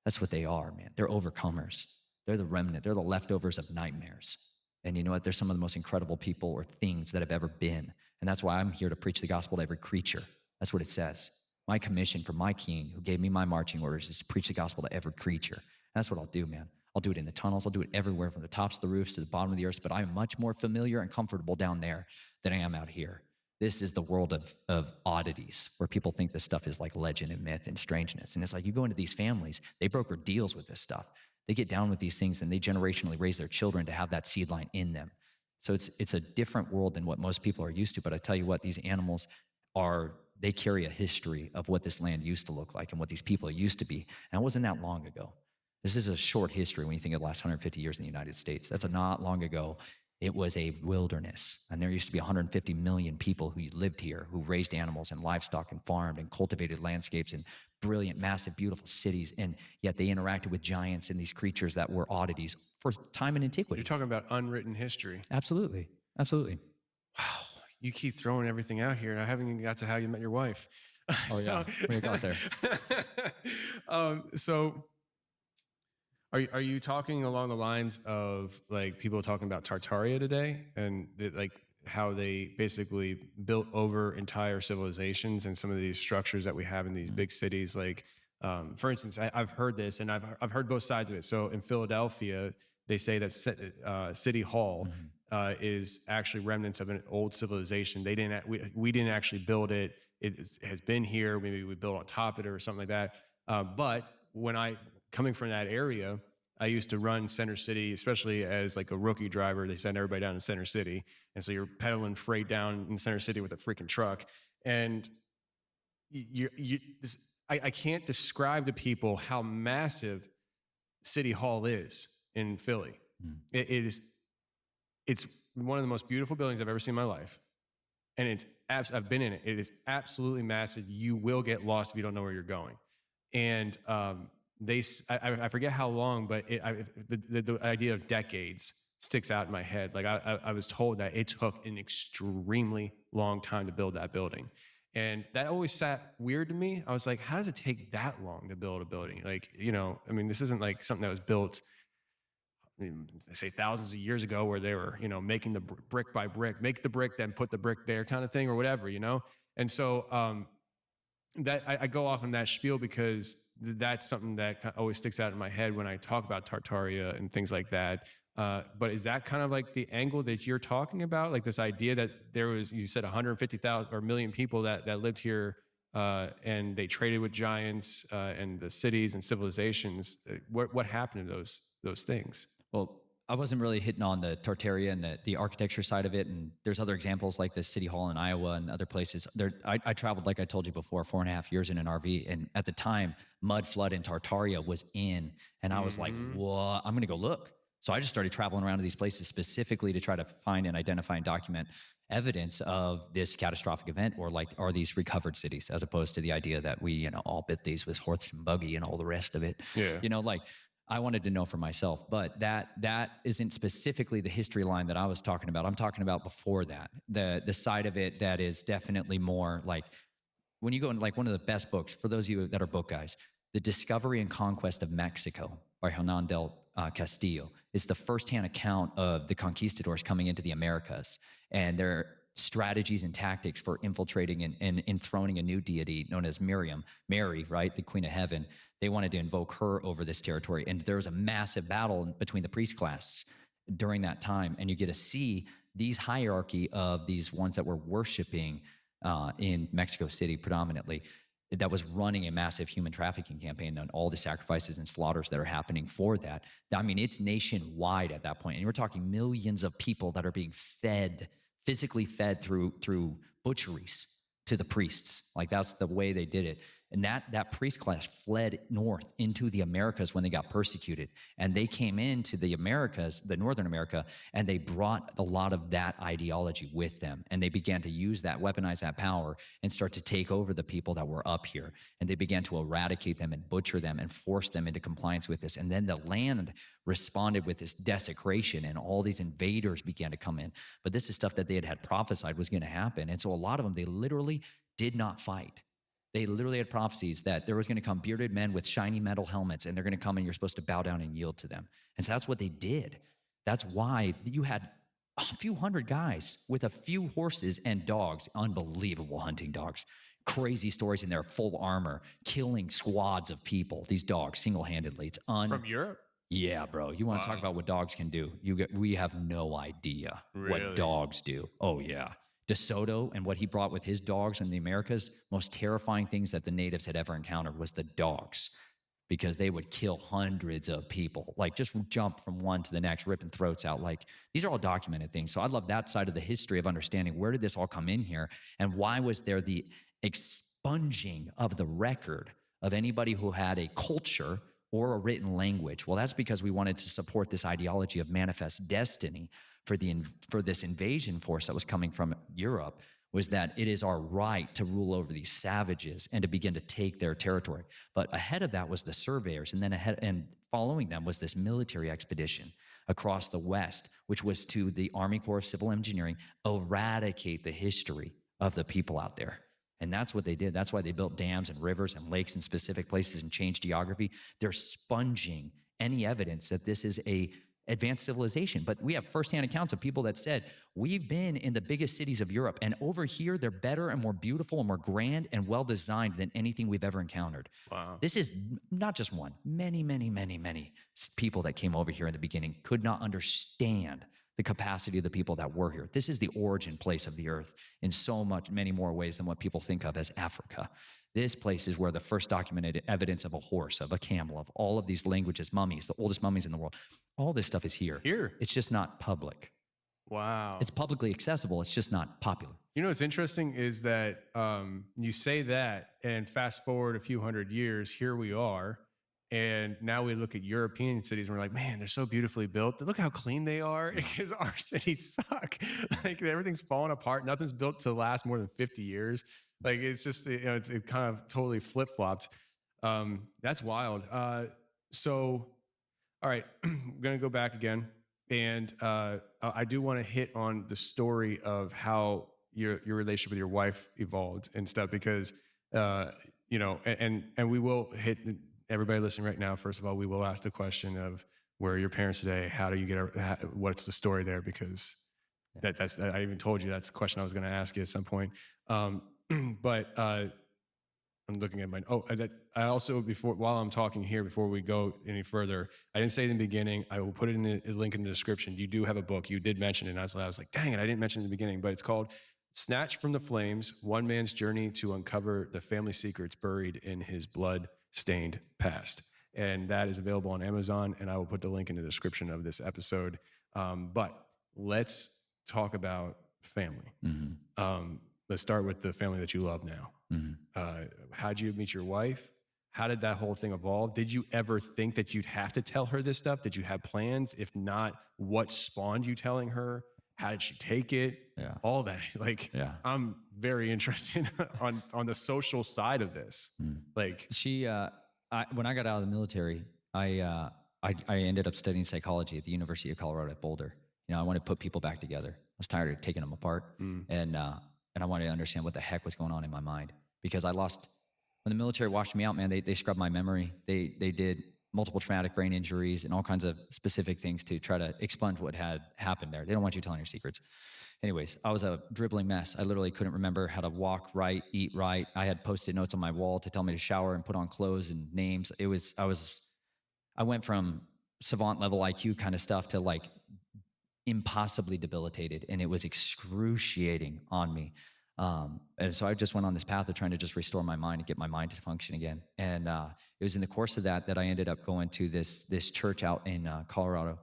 That's what they are, man. They're overcomers. They're the remnant. They're the leftovers of nightmares. And you know what? They're some of the most incredible people or things that have ever been. And that's why I'm here to preach the gospel to every creature. That's what it says. My commission from my king who gave me my marching orders is to preach the gospel to every creature. And that's what I'll do, man. I'll do it in the tunnels. I'll do it everywhere from the tops of the roofs to the bottom of the earth. But I'm much more familiar and comfortable down there than I am out here. This is the world of oddities where people think this stuff is like legend and myth and strangeness. And it's like you go into these families, they broker deals with this stuff. They get down with these things and they generationally raise their children to have that seed line in them. So it's a different world than what most people are used to. But I tell you what, these animals they carry a history of what this land used to look like and what these people used to be. And it wasn't that long ago. This is a short history when you think of the last 150 years in the United States. That's not long ago. It was a wilderness. And there used to be 150 million people who lived here, who raised animals and livestock and farmed and cultivated landscapes and brilliant, massive, beautiful cities. And yet they interacted with giants and these creatures that were oddities for time and antiquity. You're talking about unwritten history. Absolutely. Absolutely. Wow. You keep throwing everything out here, and I haven't even got to how you met your wife. Oh, yeah. We got there. So are you talking along the lines of like people talking about Tartaria today and like how they basically built over entire civilizations and some of these structures that we have in these big cities? Like, for instance, I've heard this, and I've heard both sides of it. So in Philadelphia, they say that City Hall is actually remnants of an old civilization. We didn't actually build it. Has been here. Maybe we built on top of it or something like that. But when coming from that area, I used to run Center City, especially as like a rookie driver. They send everybody down to Center City. And so you're pedaling freight down in Center City with a freaking truck. And I can't describe to people how massive City Hall is in Philly. It's one of the most beautiful buildings I've ever seen in my life. And I've been in it. It is absolutely massive. You will get lost if you don't know where you're going. And I forget how long, but the idea of decades sticks out in my head. Like I was told that it took an extremely long time to build that building. And that always sat weird to me. I was like, how does it take that long to build a building? Like, I mean, this isn't like something that was built, I say thousands of years ago where they were, making the brick by brick, make the brick, then put the brick there kind of thing or whatever, And so that I go off on that spiel because that's something that always sticks out in my head when I talk about Tartaria and things like that. But is that kind of like the angle that you're talking about? Like this idea that there was, you said 150,000 or million people that lived here and they traded with giants and the cities and civilizations. What happened to those things? Well, I wasn't really hitting on the Tartaria and the architecture side of it. And there's other examples like the City Hall in Iowa and other places. I traveled, like I told you before, 4.5 years in an RV. And at the time, mud flood in Tartaria was in. And I was like, what? I'm going to go look. So I just started traveling around to these places specifically to try to find and identify and document evidence of this catastrophic event, or are these recovered cities, as opposed to the idea that we, all built these with horse and buggy and all the rest of it. Yeah. I wanted to know for myself, but that isn't specifically the history line that I was talking about. I'm talking about before that, the side of it that is definitely more like when you go in, like one of the best books for those of you that are book guys, The Discovery and Conquest of Mexico by Hernan del Castillo is the firsthand account of the conquistadors coming into the Americas and their strategies and tactics for infiltrating and enthroning a new deity known as Mary, right? The Queen of Heaven. They wanted to invoke her over this territory. And there was a massive battle between the priest class during that time. And you get to see these hierarchy of these ones that were worshiping in Mexico City predominantly, that was running a massive human trafficking campaign and all the sacrifices and slaughters that are happening for that. I mean, it's nationwide at that point. And we're talking millions of people that are being fed, physically fed through butcheries to the priests. Like that's the way they did it. And that priest class fled north into the Americas when they got persecuted. And they came into the Americas, the Northern America, and they brought a lot of that ideology with them. And they began to use that, weaponize that power, and start to take over the people that were up here. And they began to eradicate them and butcher them and force them into compliance with this. And then the land responded with this desecration, and all these invaders began to come in. But this is stuff that they had prophesied was going to happen. And so a lot of them, they literally did not fight. They literally had prophecies that there was going to come bearded men with shiny metal helmets, and they're going to come and you're supposed to bow down and yield to them. And so that's what they did. That's why you had a few hundred guys with a few horses and dogs, unbelievable hunting dogs, crazy stories in there, full armor, killing squads of people, these dogs single-handedly. It's From Europe? Yeah, bro. You want to talk about what dogs can do? We have no idea Really? what dogs do. Oh, yeah. DeSoto and what he brought with his dogs in the Americas, most terrifying things that the natives had ever encountered was the dogs, because they would kill hundreds of people, like just jump from one to the next, ripping throats out. Like these are all documented things. So I love that side of the history of understanding where did this all come in here, and why was there the expunging of the record of anybody who had a culture or a written language. Well, that's because we wanted to support this ideology of manifest destiny for this invasion force that was coming from Europe, was that it is our right to rule over these savages and to begin to take their territory. But ahead of that was the surveyors, and then following them was this military expedition across the West, which was to the Army Corps of Civil Engineering, eradicate the history of the people out there. And that's what they did. That's why they built dams and rivers and lakes in specific places and changed geography. They're sponging any evidence that this is a advanced civilization. But we have firsthand accounts of people that said, we've been in the biggest cities of Europe, and over here, they're better and more beautiful and more grand and well-designed than anything we've ever encountered. Wow. This is not just one. Many, many, many, many people that came over here in the beginning could not understand the capacity of the people that were here. This is the origin place of the earth in many more ways than what people think of as Africa. This place is where the first documented evidence of a horse, of a camel, of all of these languages, mummies, the oldest mummies in the world, all this stuff is here. Here. It's just not public. Wow. It's publicly accessible. It's just not popular. You know what's interesting is that you say that, and fast forward a few hundred years, here we are. And now we look at European cities and we're like, man, they're so beautifully built. Look how clean they are, because our cities suck. Like everything's falling apart. Nothing's built to last more than 50 years. Like it's just, it kind of totally flip-flopped. That's wild. So, all right, I'm going to go back again. And I do want to hit on the story of how your relationship with your wife evolved and stuff, because, and we will hit everybody listening right now. First of all, we will ask the question of where are your parents today? How do you what's the story there? Because I even told you that's the question I was going to ask you at some point. But I'm looking at mine. I also, while I'm talking here, before we go any further, I didn't say it in the beginning. I will put it in the link in the description. You do have a book. You did mention it. And I was like, dang it, I didn't mention it in the beginning, but it's called Snatched from the Flames, One Man's Journey to Uncover the Family Secrets Buried in His Blood-Stained Past. And that is available on Amazon, and I will put the link in the description of this episode. But let's talk about family. Mm-hmm. Let's start with the family that you love now. Mm-hmm. How'd you meet your wife? How did that whole thing evolve? Did you ever think that you'd have to tell her this stuff? Did you have plans? If not, what spawned you telling her? How did she take it? Yeah. All that. Like, yeah. I'm very interested on the social side of this. Like she, when I got out of the military, I ended up studying psychology at the University of Colorado at Boulder. You know, I wanted to put people back together. I was tired of taking them apart, and I wanted to understand what the heck was going on in my mind, because when the military washed me out, man, they scrubbed my memory. They did multiple traumatic brain injuries and all kinds of specific things to try to expunge what had happened there. They don't want you telling your secrets. Anyways, I was a dribbling mess. I literally couldn't remember how to walk right, eat right. I had Post-it notes on my wall to tell me to shower and put on clothes and names. I went from savant level IQ kind of stuff to like impossibly debilitated, and it was excruciating on me. And so I just went on this path of trying to just restore my mind and get my mind to function again. And it was in the course of that I ended up going to this church out in Colorado